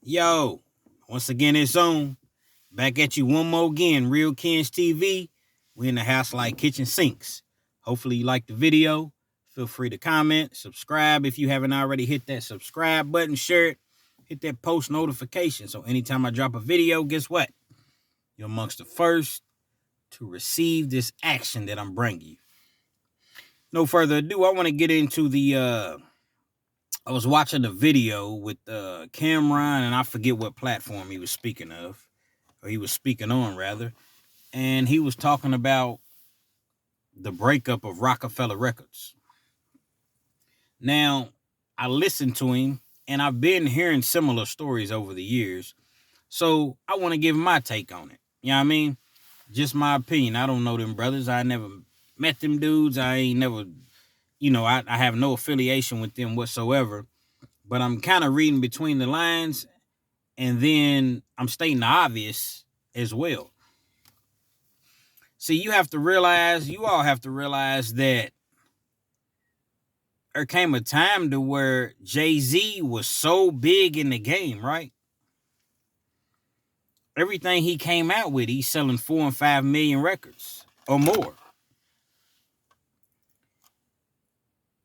Yo, once again, it's on. Back at you one more again. Real Kens TV. We in the house like kitchen sinks. Hopefully you like the video. Feel free to comment, subscribe if you haven't already. Hit that subscribe button, share it, hit that post notification. So anytime I drop a video, guess what? You're amongst the first to receive this action that I'm bringing you. No further ado, I want to get into I was watching the video with Cameron, and I forget what platform he was speaking of, or he was speaking on, rather. And he was talking about the breakup of Rockefeller Records. Now, I listened to him, and I've been hearing similar stories over the years. So I want to give my take on it. You know what I mean? Just my opinion. I don't know them brothers. I never met them dudes. I ain't never, I have no affiliation with them whatsoever. But I'm kind of reading between the lines, and then I'm stating the obvious as well. See, you all have to realize that there came a time to where Jay-Z was so big in the game, right? Everything he came out with, he's selling 4 and 5 million records or more.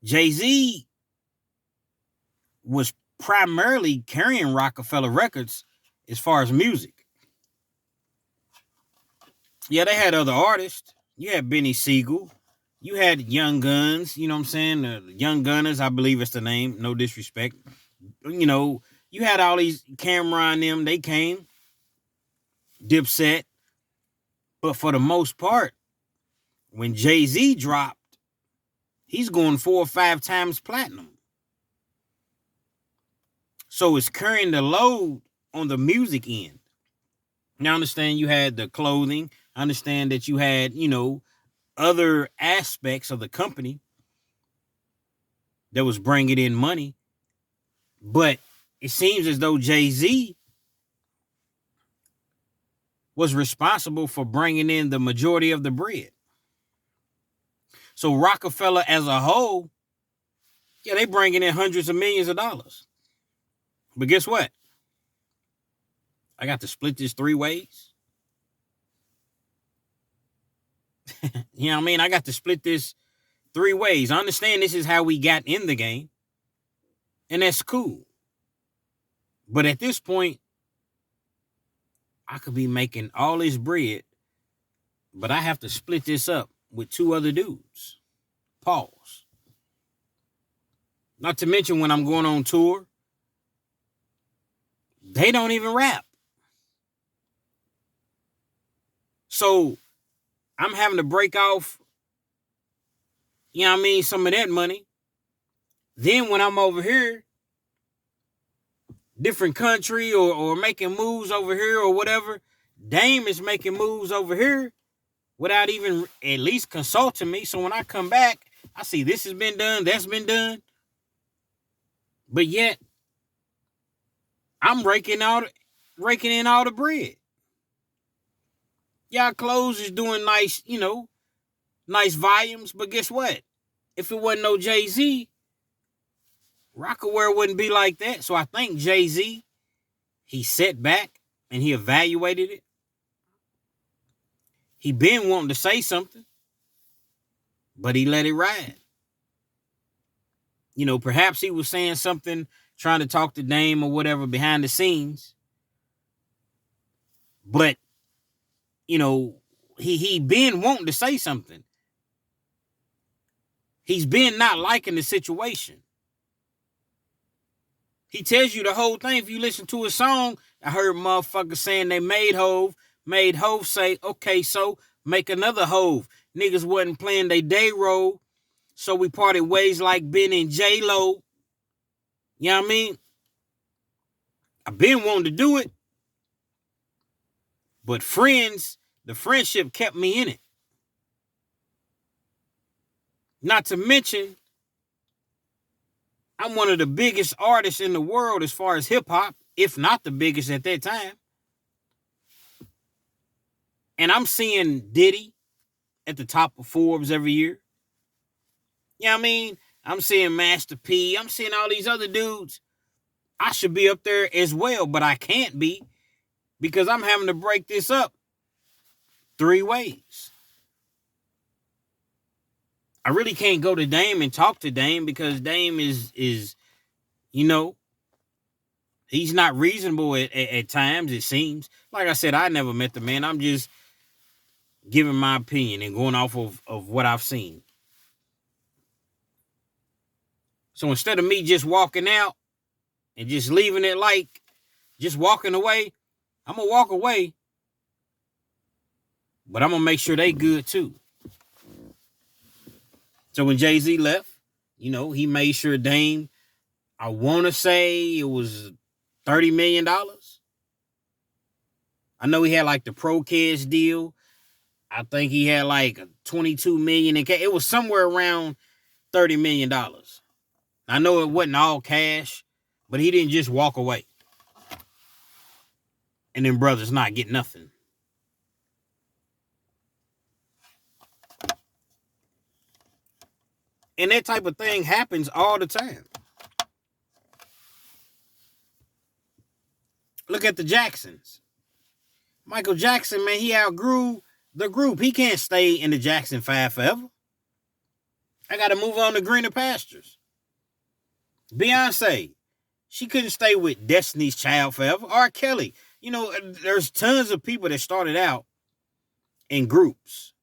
Jay-Z was primarily carrying Rockefeller Records as far as music. Yeah, they had other artists. You had Benny Siegel. You had Young Guns, you know what I'm saying? The Young Gunners, I believe it's the name. No disrespect. You had all these Cameron them. They came. Dipset. But for the most part, when Jay-Z dropped, he's going 4 or 5 times platinum. So it's carrying the load on the music end. Now, I understand you had the clothing. I understand that you had, other aspects of the company that was bringing in money. But it seems as though Jay-Z was responsible for bringing in the majority of the bread. So Rockefeller as a whole, yeah, they bringing in hundreds of millions of dollars. But guess what? I got to split this 3 ways. You know what I mean? I got to split this 3 ways. I understand this is how we got in the game. And that's cool. But at this point, I could be making all this bread, but I have to split this up with 2 other dudes. Pause. Not to mention when I'm going on tour, they don't even rap. So I'm having to break off, some of that money. Then when I'm over here, different country or making moves over here or whatever, Dame is making moves over here without even at least consulting me. So when I come back, I see this has been done, that's been done. But yet, I'm raking in all the bread. Y'all clothes is doing nice, nice volumes. But guess what? If it wasn't no Jay-Z, Rockaware wouldn't be like that. So I think Jay-Z, he sat back and he evaluated it. He been wanting to say something, but he let it ride. Perhaps he was saying something, trying to talk to Dame or whatever behind the scenes. But, he been wanting to say something. He's been not liking the situation. He tells you the whole thing. If you listen to his song, I heard motherfuckers saying they made Hove say, okay, so make another Hove. Niggas wasn't playing their day role, so we parted ways like Ben and J-Lo. You know what I mean? I've been wanting to do it, but the friendship kept me in it. Not to mention, I'm one of the biggest artists in the world as far as hip-hop, if not the biggest at that time. And I'm seeing Diddy at the top of Forbes every year. You know what I mean? I'm seeing Master P. I'm seeing all these other dudes. I should be up there as well, but I can't be because I'm having to break this up 3 ways. I really can't go to Dame and talk to Dame because Dame is he's not reasonable at times, it seems. Like I said, I never met the man. I'm just giving my opinion and going off of what I've seen. So instead of me just walking out and just leaving it like just walking away, I'm going to walk away, but I'm going to make sure they good too. So when Jay-Z left, he made sure Dame, I want to say it was $30 million. I know he had like the Pro Kids deal. I think he had like $22 million in cash. It was somewhere around $30 million. I know it wasn't all cash, but he didn't just walk away. And then brothers not get nothing. And that type of thing happens all the time. Look at the Jacksons. Michael Jackson, man, he outgrew the group. He can't stay in the Jackson 5 forever. I got to move on to greener pastures. Beyonce, she couldn't stay with Destiny's Child forever. R. Kelly, there's tons of people that started out in groups,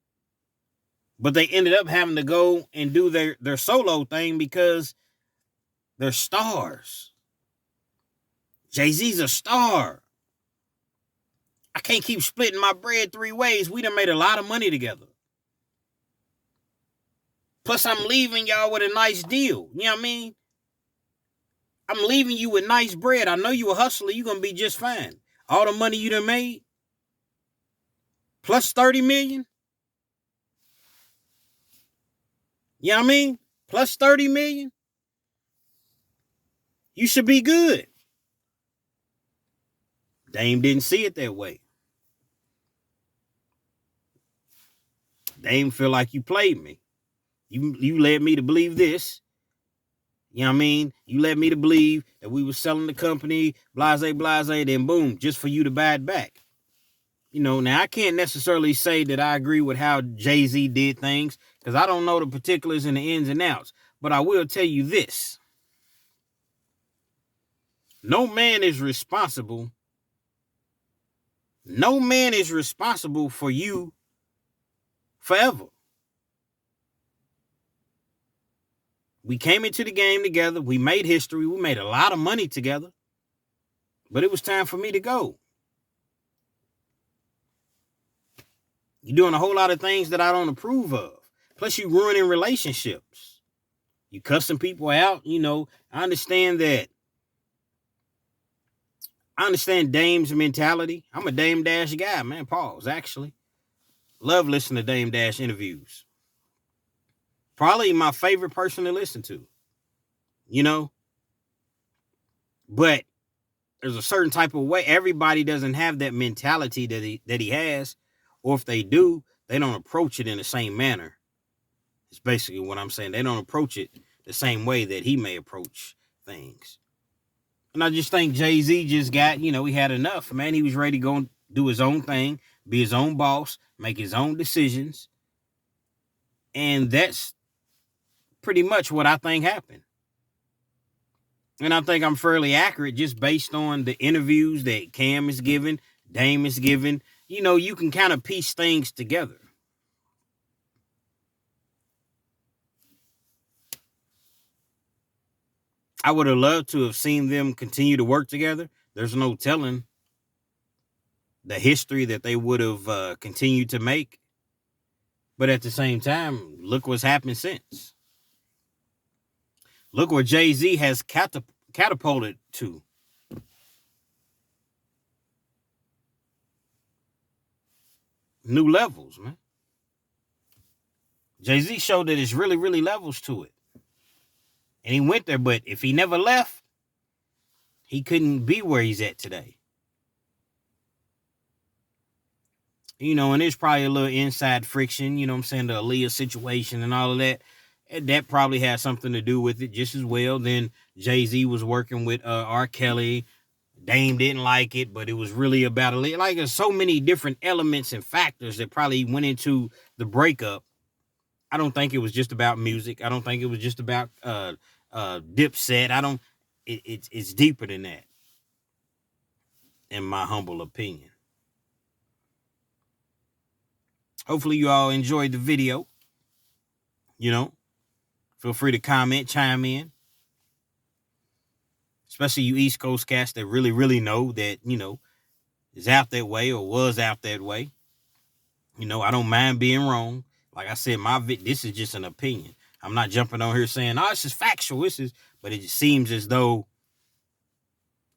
but they ended up having to go and do their solo thing because they're stars. Jay-Z's a star. I can't keep splitting my bread 3 ways. We done made a lot of money together. Plus, I'm leaving y'all with a nice deal. You know what I mean? I'm leaving you with nice bread. I know you a hustler. You're going to be just fine. All the money you done made, plus 30 million. You know what I mean? Plus 30 million. You should be good. Dame didn't see it that way. Dame feel like you played me. You led me to believe this. You know what I mean? You led me to believe that we were selling the company, blase, then boom, just for you to buy it back. Now I can't necessarily say that I agree with how Jay-Z did things because I don't know the particulars and the ins and outs. But I will tell you this. No man is responsible. No man is responsible for you forever. We came into the game together. We made history. We made a lot of money together. But it was time for me to go. You're doing a whole lot of things that I don't approve of. Plus, you ruining relationships. You cussing people out. I understand that. I understand Dame's mentality. I'm a Dame Dash guy, man. Pause, actually. Love listening to Dame Dash interviews. Probably my favorite person to listen to. But there's a certain type of way. Everybody doesn't have that mentality that he has. Or if they do, they don't approach it in the same manner. It's basically what I'm saying. They don't approach it the same way that he may approach things. And I just think Jay-Z just got, he had enough. Man, he was ready to go and do his own thing, be his own boss, make his own decisions. And that's pretty much what I think happened. And I think I'm fairly accurate just based on the interviews that Cam is giving, Dame is giving. You can kind of piece things together. I would have loved to have seen them continue to work together. There's no telling the history that they would have continued to make. But at the same time, look what's happened since. Look where Jay-Z has catapulted to. New levels, man. Jay-Z showed that it's really, really levels to it. And he went there, but if he never left, he couldn't be where he's at today. And there's probably a little inside friction, the Aaliyah situation and all of that. And that probably has something to do with it just as well. Then Jay-Z was working with R. Kelly. Dame didn't like it, but it was really about like there's so many different elements and factors that probably went into the breakup. I don't think it was just about music. I don't think it was just about Dipset. I don't. It's deeper than that, in my humble opinion. Hopefully you all enjoyed the video. You know, feel free to comment, chime in. Especially you East Coast cats that really, really know that, is out that way or was out that way. I don't mind being wrong. Like I said, this is just an opinion. I'm not jumping on here saying, oh, this is factual. But it just seems as though,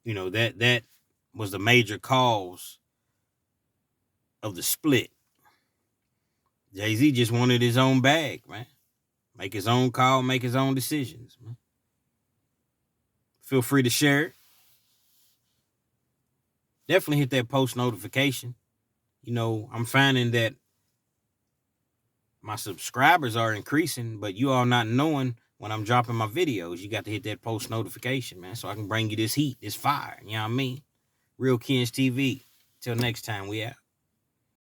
that was the major cause of the split. Jay-Z just wanted his own bag, man. Make his own call, make his own decisions, man. Feel free to share it. Definitely hit that post notification. I'm finding that my subscribers are increasing, but you all not knowing when I'm dropping my videos. You got to hit that post notification, man, so I can bring you this heat, this fire. You know what I mean? Real Kens TV. Till next time, we out.